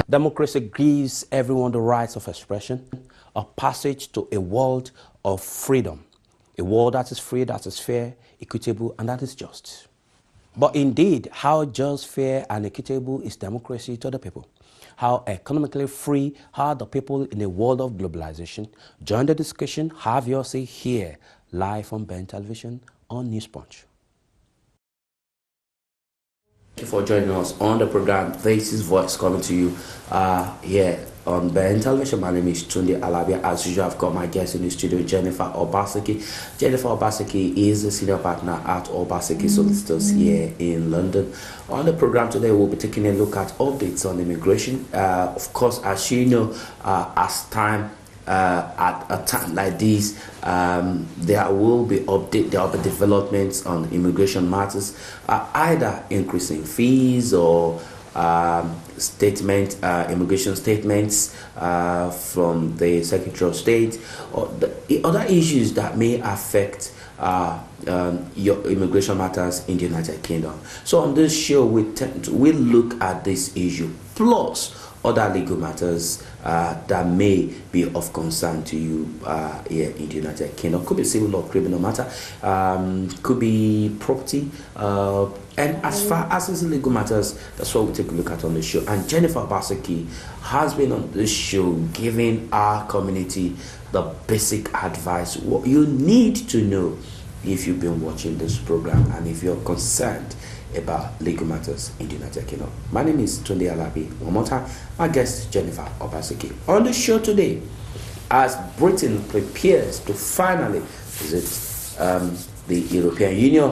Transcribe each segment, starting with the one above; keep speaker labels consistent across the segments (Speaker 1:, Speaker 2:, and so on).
Speaker 1: Democracy gives everyone the rights of expression, a passage to a world of freedom, a world that is free, that is fair, equitable, and that is just. But indeed, how just, fair, and equitable is democracy to the people? How economically free are the people in a world of globalization? Join the discussion, have your say here, live on Ben Television on News Punch. Thank you for joining us on the program. This is Voice coming to you here on Ben Television. My name is Tunde Alabi. As usual, I've got my guest in the studio, Jennifer Obaseki. Jennifer Obaseki is a senior partner at Obaseki Solicitors here in London. On the program today, we'll be taking a look at updates on immigration. Of course, as you know, at a time like this, there will be developments on immigration matters, either increasing fees or immigration statements from the Secretary of State, or the other issues that may affect your immigration matters in the United Kingdom. So on this show, we look at this issue plus other legal matters that may be of concern to you here in the United Kingdom. Could be civil or criminal matter, could be property, and as far as it's legal matters, that's what we take a look at on the show. And Jennifer Obaseki has been on this show giving our community the basic advice, what you need to know if you've been watching this program and if you're concerned about legal matters in the United Kingdom. My name is Tunde Alabi. One more time, my guest Jennifer Obaseki. On the show today, as Britain prepares to finally visit the European Union,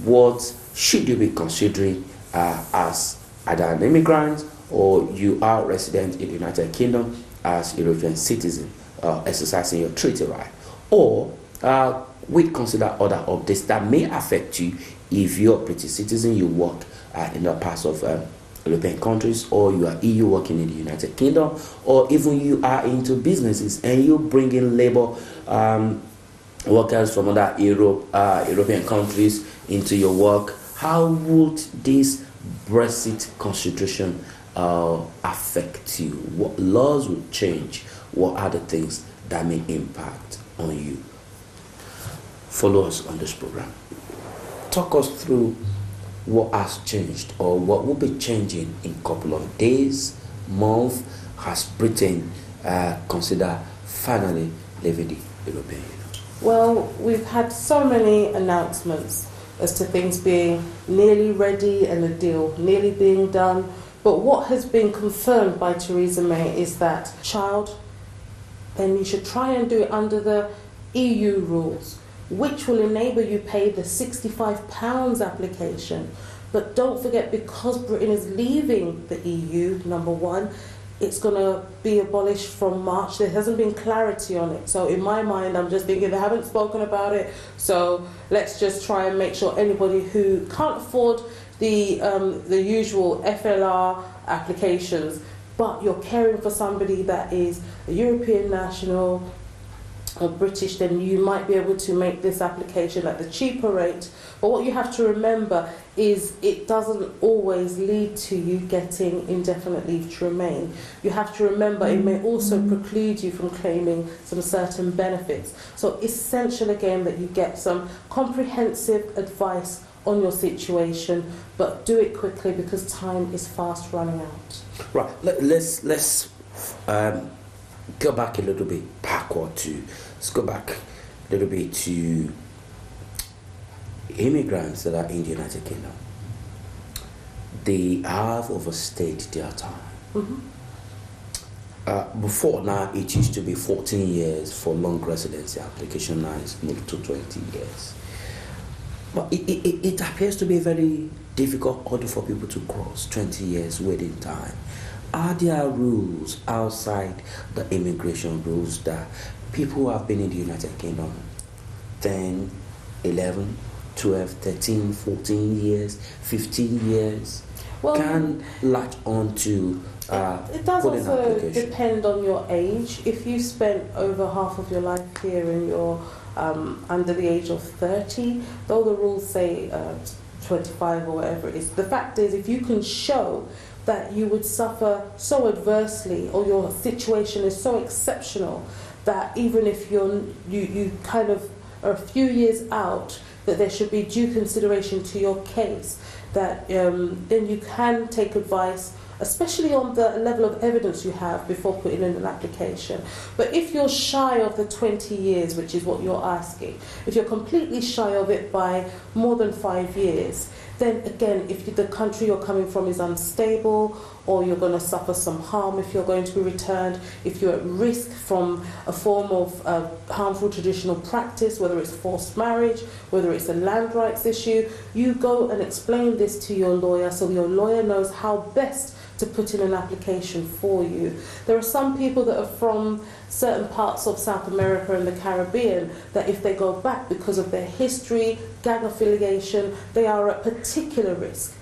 Speaker 1: what should you be considering as either an immigrant or you are resident in the United Kingdom as European citizen, exercising your treaty right, or we consider other updates that may affect you if you're a British citizen, you work in the parts of European countries, or you are EU working in the United Kingdom, or even you are into businesses and you bring in labor workers from other European countries into your work. How would this Brexit constitution affect you? What laws would change? What are the things that may impact on you? Follow us on this program. Talk us through what has changed or what will be changing in a couple of days, months, as Britain consider finally leaving the European Union.
Speaker 2: Well, we've had so many announcements as to things being nearly ready and a deal nearly being done. But what has been confirmed by Theresa May is that then you should try and do it under the EU rules, which will enable you pay the £65 application. But don't forget, because Britain is leaving the EU, number one, it's going to be abolished from March. There hasn't been clarity on it. So in my mind, I'm just thinking they haven't spoken about it. So let's just try and make sure anybody who can't afford the usual FLR applications, but you're caring for somebody that is a European national or British, then you might be able to make this application at the cheaper rate. But what you have to remember is it doesn't always lead to you getting indefinite leave to remain. You have to remember it may also preclude you from claiming some certain benefits. So it's essential again that you get some comprehensive advice on your situation, but do it quickly because time is fast running out.
Speaker 1: Right, let's go back a little bit backward to, let's go back a little bit to immigrants that are in the United Kingdom. They have overstayed their time. Mm-hmm. Before now, it used to be 14 years for long residency application. Now it's moved to 20 years. But it appears to be a very difficult order for people to cross 20 years waiting time. Are there rules outside the immigration rules that people who have been in the United Kingdom 10, 11, 12, 13, 14 years, 15 years can latch on to
Speaker 2: it does also depend on your age. If you spent over half of your life here and you're under the age of 30, though the rules say 25 or whatever it is, the fact is if you can show that you would suffer so adversely, or your situation is so exceptional that even if you kind of are a few years out, that there should be due consideration to your case, that then you can take advice, especially on the level of evidence you have before putting in an application. But if you're shy of the 20 years, which is what you're asking, if you're completely shy of it by more than 5 years, then again, if the country you're coming from is unstable, or you're going to suffer some harm if you're going to be returned, if you're at risk from a form of harmful traditional practice, whether it's forced marriage, whether it's a land rights issue, you go and explain this to your lawyer so your lawyer knows how best to put in an application for you. There are some people that are from certain parts of South America and the Caribbean that if they go back because of their history, gang affiliation, they are at particular risk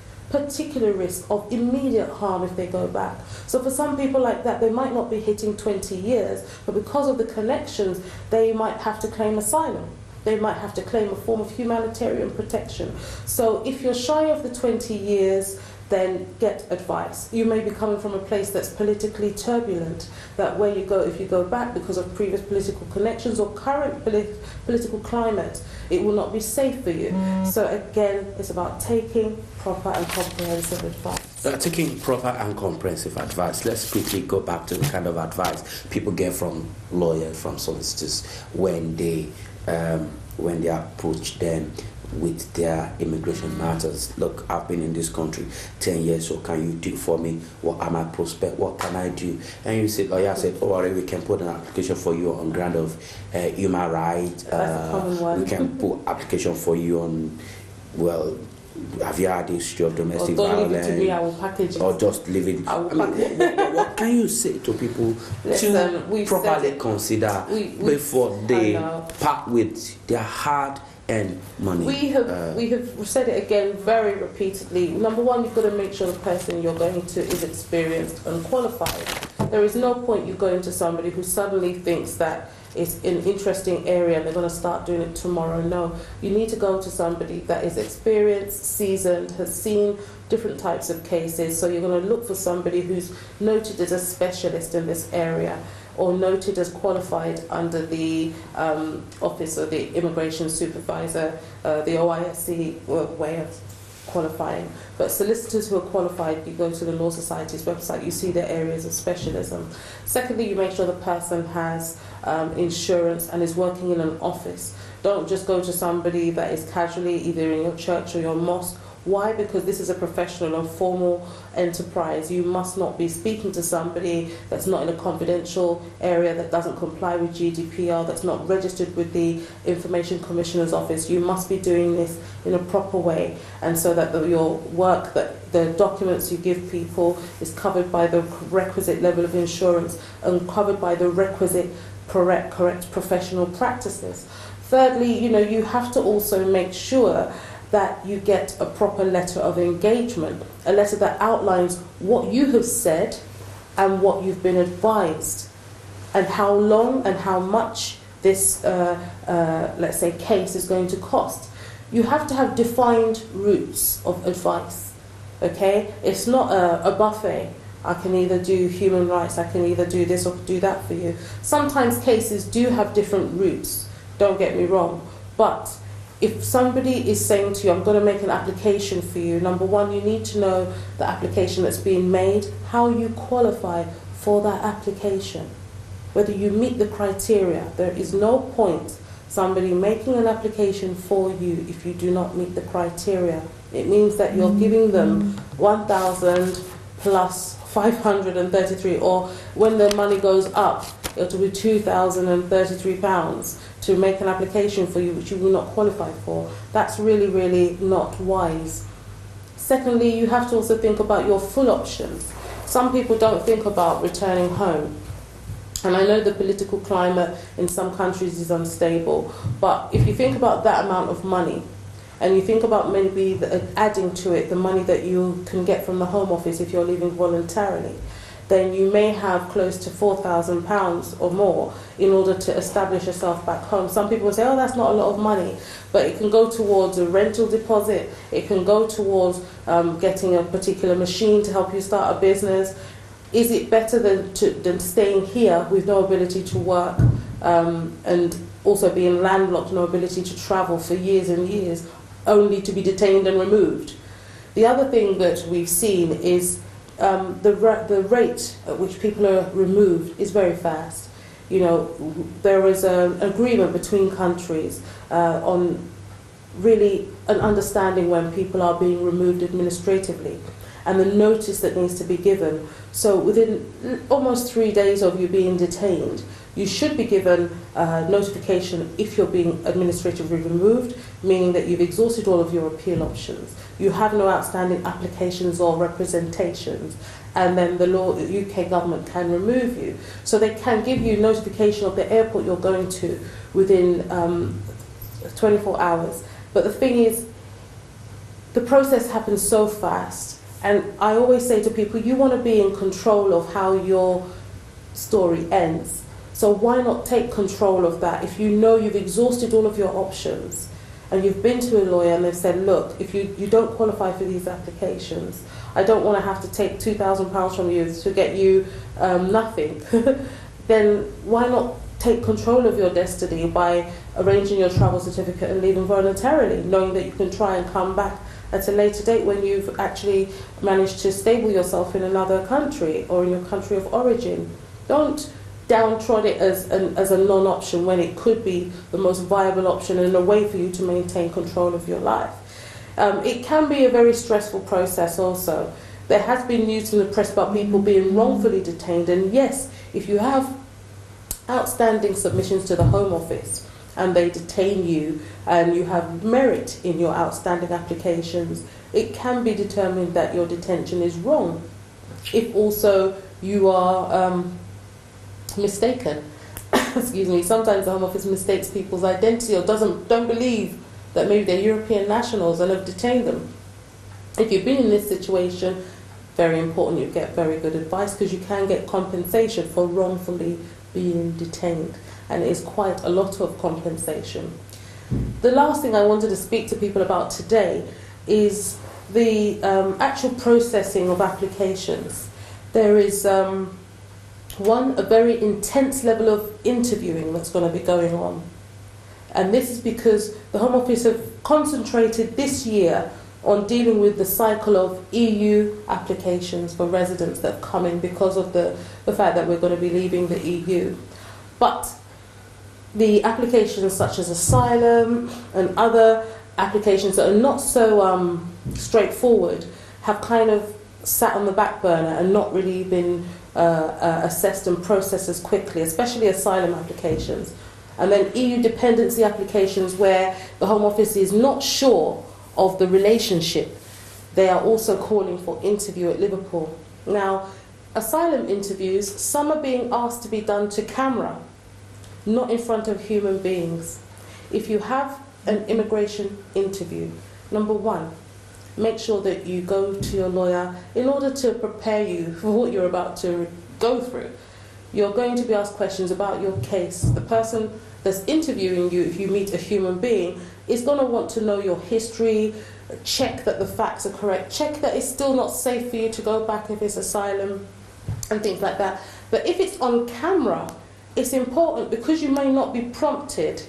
Speaker 2: of immediate harm if they go back. So for some people like that, they might not be hitting 20 years, but because of the connections, they might have to claim asylum. They might have to claim a form of humanitarian protection. So if you're shy of the 20 years, then get advice. You may be coming from a place that's politically turbulent, that where you go, if you go back because of previous political connections or current political climate, it will not be safe for you. So again, it's about taking proper and comprehensive advice.
Speaker 1: Taking proper and comprehensive advice. Let's quickly go back to the kind of advice people get from lawyers, from solicitors, when they approach them with their immigration matters. Look, I've been in this country 10 years, so can you do for me? What are my prospects? What can I do? And you said, lawyer said, oh, alright, we can put an application for you on ground of human rights.
Speaker 2: That's a common one.
Speaker 1: We can put application for you on, well, have you had history of domestic violence?
Speaker 2: Leave it to me, I will package it.
Speaker 1: Or just leave it. What can you say to people to properly consider before they part with their hard and money?
Speaker 2: We have said it again very repeatedly. Number one, you've got to make sure the person you're going to is experienced and qualified. There is no point you going to somebody who suddenly thinks that it's an interesting area and they're going to start doing it tomorrow. No, you need to go to somebody that is experienced, seasoned, has seen different types of cases. So you're going to look for somebody who's noted as a specialist in this area, or noted as qualified under the Office of the Immigration Supervisor, the OISC way of qualifying. But solicitors who are qualified, you go to the Law Society's website, you see their areas of specialism. Secondly, you make sure the person has insurance and is working in an office. Don't just go to somebody that is casually either in your church or your mosque. Why? Because this is a professional and formal enterprise. You must not be speaking to somebody that's not in a confidential area, that doesn't comply with GDPR, that's not registered with the Information Commissioner's Office. You must be doing this in a proper way, and so that your work, that the documents you give people is covered by the requisite level of insurance and covered by the requisite correct professional practices. Thirdly, you have to also make sure that you get a proper letter of engagement, a letter that outlines what you have said and what you've been advised, and how long and how much this, let's say, case is going to cost. You have to have defined routes of advice, okay? It's not a buffet. I can either do human rights, I can either do this or do that for you. Sometimes cases do have different routes, don't get me wrong, but if somebody is saying to you, I'm going to make an application for you, number one, you need to know the application that's being made, how you qualify for that application, whether you meet the criteria. There is no point somebody making an application for you if you do not meet the criteria. It means that you're giving them 1,000 plus 533, or when the money goes up, it will be £2,033 to make an application for you which you will not qualify for. That's really, really not wise. Secondly, you have to also think about your full options. Some people don't think about returning home. And I know the political climate in some countries is unstable, but if you think about that amount of money, and you think about maybe adding to it the money that you can get from the Home Office if you're leaving voluntarily, then you may have close to £4,000 or more in order to establish yourself back home. Some people say, oh, that's not a lot of money, but it can go towards a rental deposit, it can go towards getting a particular machine to help you start a business. Is it better than staying here with no ability to work and also being landlocked, no ability to travel for years and years, only to be detained and removed? The other thing that we've seen is the rate at which people are removed is very fast. You know, there is an agreement between countries on really an understanding when people are being removed administratively and the notice that needs to be given. So within almost 3 days of you being detained, you should be given notification if you're being administratively removed, meaning that you've exhausted all of your appeal options. You have no outstanding applications or representations, and then the UK government can remove you. So they can give you notification of the airport you're going to within 24 hours. But the thing is, the process happens so fast, and I always say to people, you want to be in control of how your story ends. So why not take control of that? If you know you've exhausted all of your options and you've been to a lawyer and they've said, look, if you don't qualify for these applications, I don't want to have to take £2,000 from you to get you nothing, then why not take control of your destiny by arranging your travel certificate and leaving voluntarily, knowing that you can try and come back at a later date when you've actually managed to stable yourself in another country or in your country of origin. Don't downtrod it as a non-option when it could be the most viable option and a way for you to maintain control of your life. It can be a very stressful process also. There has been news in the press about people being wrongfully detained, and yes, if you have outstanding submissions to the Home Office and they detain you and you have merit in your outstanding applications, it can be determined that your detention is wrong. If also you are mistaken, excuse me, sometimes the Home Office mistakes people's identity or don't believe that maybe they're European nationals and have detained them. If you've been in this situation, very important you get very good advice, because you can get compensation for wrongfully being detained, and it is quite a lot of compensation. The last thing I wanted to speak to people about today is the actual processing of applications. There is a very intense level of interviewing that's going to be going on. And this is because the Home Office have concentrated this year on dealing with the cycle of EU applications for residents that have come in because of the fact that we're going to be leaving the EU. But the applications such as asylum and other applications that are not so straightforward have kind of sat on the back burner and not really been assessed and processed as quickly, especially asylum applications. And then EU dependency applications where the Home Office is not sure of the relationship. They are also calling for interview at Liverpool. Now, asylum interviews, some are being asked to be done to camera, not in front of human beings. If you have an immigration interview, number one, make sure that you go to your lawyer in order to prepare you for what you're about to go through. You're going to be asked questions about your case. The person that's interviewing you, if you meet a human being, is going to want to know your history, check that the facts are correct, check that it's still not safe for you to go back if it's asylum, and things like that. But if it's on camera, it's important, because you may not be prompted,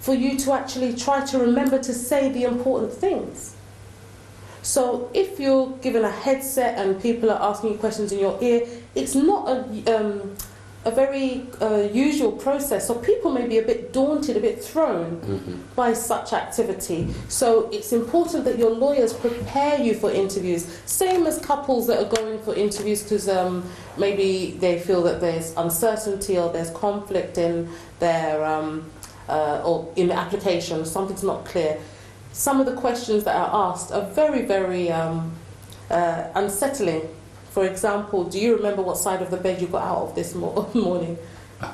Speaker 2: for you to actually try to remember to say the important things. So if you're given a headset and people are asking you questions in your ear, it's not a very usual process. So people may be a bit daunted, a bit thrown by such activity. So it's important that your lawyers prepare you for interviews. Same as couples that are going for interviews because maybe they feel that there's uncertainty or there's conflict in their or in the application, something's not clear. Some of the questions that are asked are very, very unsettling. For example, do you remember what side of the bed you got out of this morning?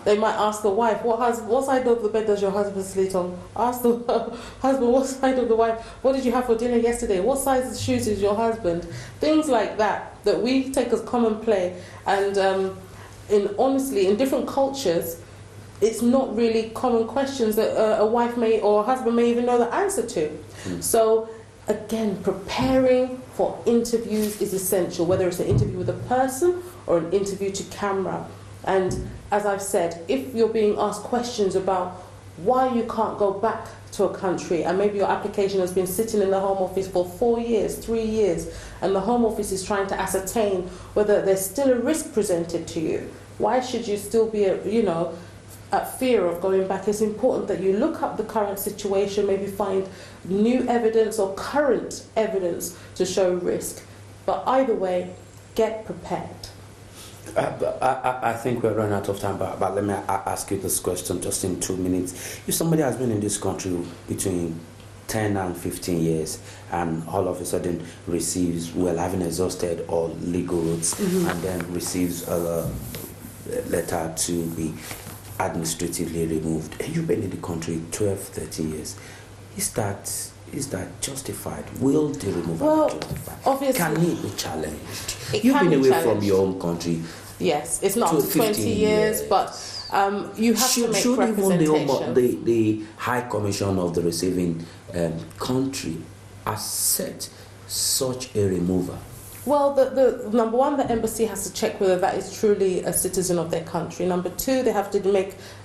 Speaker 2: They might ask the wife, what side of the bed does your husband sleep on? Ask the husband, what side of the wife? What did you have for dinner yesterday? What size of shoes is your husband? Things like that we take as common play. And honestly, in different cultures, it's not really common questions that a wife may or a husband may even know the answer to. So again, preparing for interviews is essential, whether it's an interview with a person or an interview to camera. And as I've said, if you're being asked questions about why you can't go back to a country, and maybe your application has been sitting in the Home Office for 4 years, 3 years, and the Home Office is trying to ascertain whether there's still a risk presented to you, why should you still be, at fear of going back? It's important that you look up the current situation, maybe find new evidence or current evidence to show risk. But either way, get prepared.
Speaker 1: I think we're running out of time, but let me ask you this question just in 2 minutes. If somebody has been in this country between 10 and 15 years and all of a sudden receives, having exhausted all legal routes, and then receives a letter to be administratively removed, and you've been in the country 12, 13 years, is that justified? Will the removal be justified?
Speaker 2: Obviously,
Speaker 1: can it be challenged? You've been away from your home country.
Speaker 2: Yes, it's not 20 years, but you have to make representation.
Speaker 1: Even the High Commission of the receiving country accept such a removal?
Speaker 2: Well, the number one, the embassy has to check whether that is truly a citizen of their country. Number two, they have to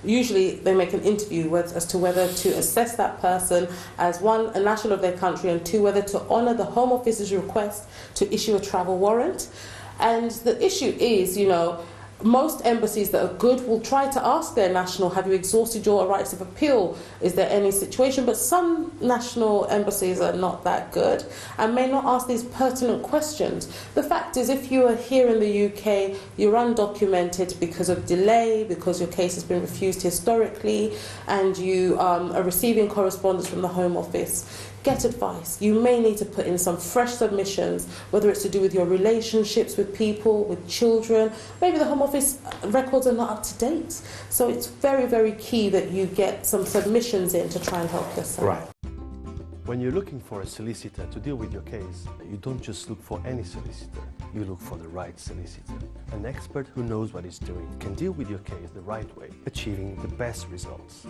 Speaker 2: usually they make an interview as to whether to assess that person as one, a national of their country, and two, whether to honour the Home Office's request to issue a travel warrant. And the issue is, most embassies that are good will try to ask their national, have you exhausted your rights of appeal? Is there any situation? But some national embassies are not that good and may not ask these pertinent questions. The fact is, if you are here in the UK, you're undocumented because of delay, because your case has been refused historically, and you are receiving correspondence from the Home Office, get advice. You may need to put in some fresh submissions, whether it's to do with your relationships with people, with children. Maybe the Home Office records are not up to date. So it's very, very key that you get some submissions in to try and help this out.
Speaker 1: Right.
Speaker 3: When you're looking for a solicitor to deal with your case, you don't just look for any solicitor, you look for the right solicitor. An expert who knows what he's doing can deal with your case the right way, achieving the best results.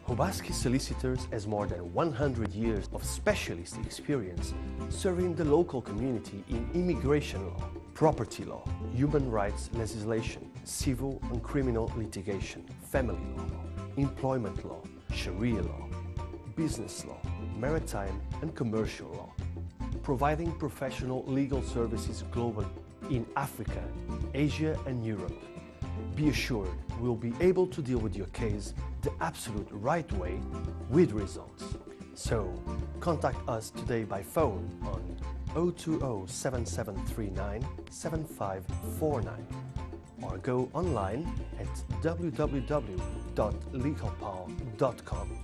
Speaker 3: Obaseki Solicitors has more than 100 years of specialist experience serving the local community in immigration law, property law, human rights legislation, civil and criminal litigation, family law, employment law, Sharia law, business law, maritime and commercial law, providing professional legal services globally in Africa, Asia and Europe. Be assured we'll be able to deal with your case the absolute right way with results. So, contact us today by phone on 020 7739 7549 or go online at www.legalpal.com.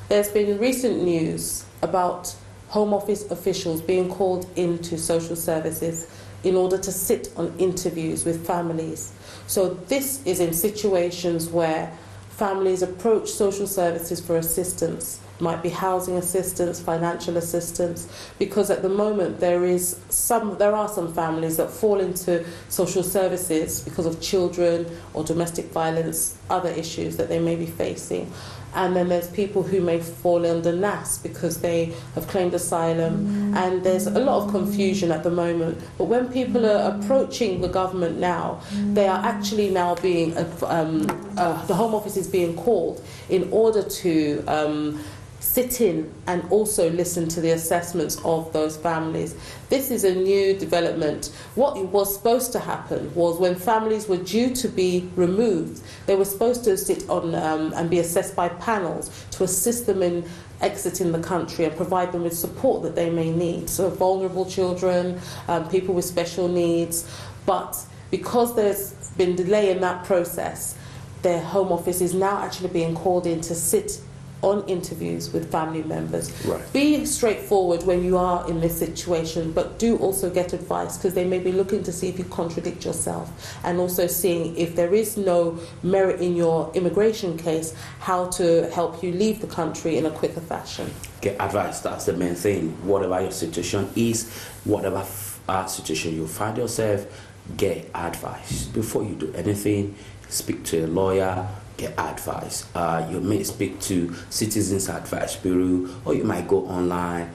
Speaker 2: There's been recent news about Home Office officials being called into social services in order to sit on interviews with families. So this is in situations where families approach social services for assistance. It might be housing assistance, financial assistance, because at the moment there are some families that fall into social services because of children or domestic violence, other issues that they may be facing. And then there's people who may fall under NAS because they have claimed asylum, and there's a lot of confusion at the moment. But when people are approaching the government now, they are actually now being, the Home Office is being called in order to sit in and also listen to the assessments of those families. This is a new development. What was supposed to happen was when families were due to be removed, they were supposed to sit on and be assessed by panels to assist them in exiting the country and provide them with support that they may need. So vulnerable children, people with special needs. But because there's been delay in that process, their Home Office is now actually being called in to sit on interviews with family members.
Speaker 1: Right.
Speaker 2: Be straightforward when you are in this situation, but do also get advice, because they may be looking to see if you contradict yourself, and also seeing if there is no merit in your immigration case, how to help you leave the country in a quicker fashion.
Speaker 1: Get advice, that's the main thing. Whatever your situation is, whatever situation you find yourself, get advice. Before you do anything, speak to a lawyer, get advice. You may speak to Citizens Advice Bureau, or you might go online,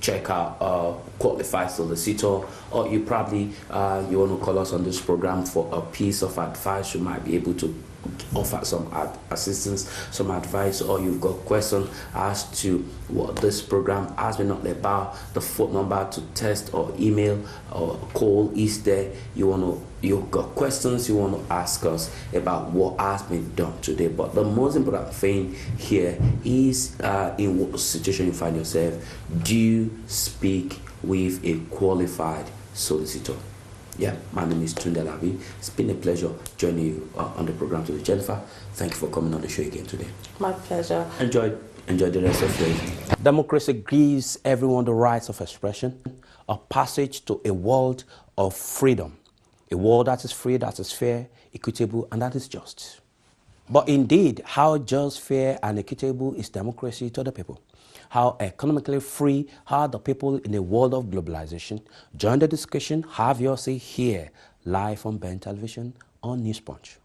Speaker 1: check out qualified solicitor, or you probably you want to call us on this program for a piece of advice. You might be able to offer some assistance, some advice, or you've got questions as to what this program has been all about. The phone number to text or email or call is there. You've got questions you want to ask us about what has been done today. But the most important thing here is in what situation you find yourself, do speak with a qualified solicitor. Yeah, my name is Tunde Alabi. It's been a pleasure joining you on the program today. Jennifer, thank you for coming on the show again today.
Speaker 2: My pleasure.
Speaker 1: Enjoy the rest of your evening. Democracy gives everyone the rights of expression, a passage to a world of freedom, a world that is free, that is fair, equitable, and that is just. But indeed, how just, fair, and equitable is democracy to the people? How economically free are the people in a world of globalization? Join the discussion, have your say here, live on Ben Television on News Punch.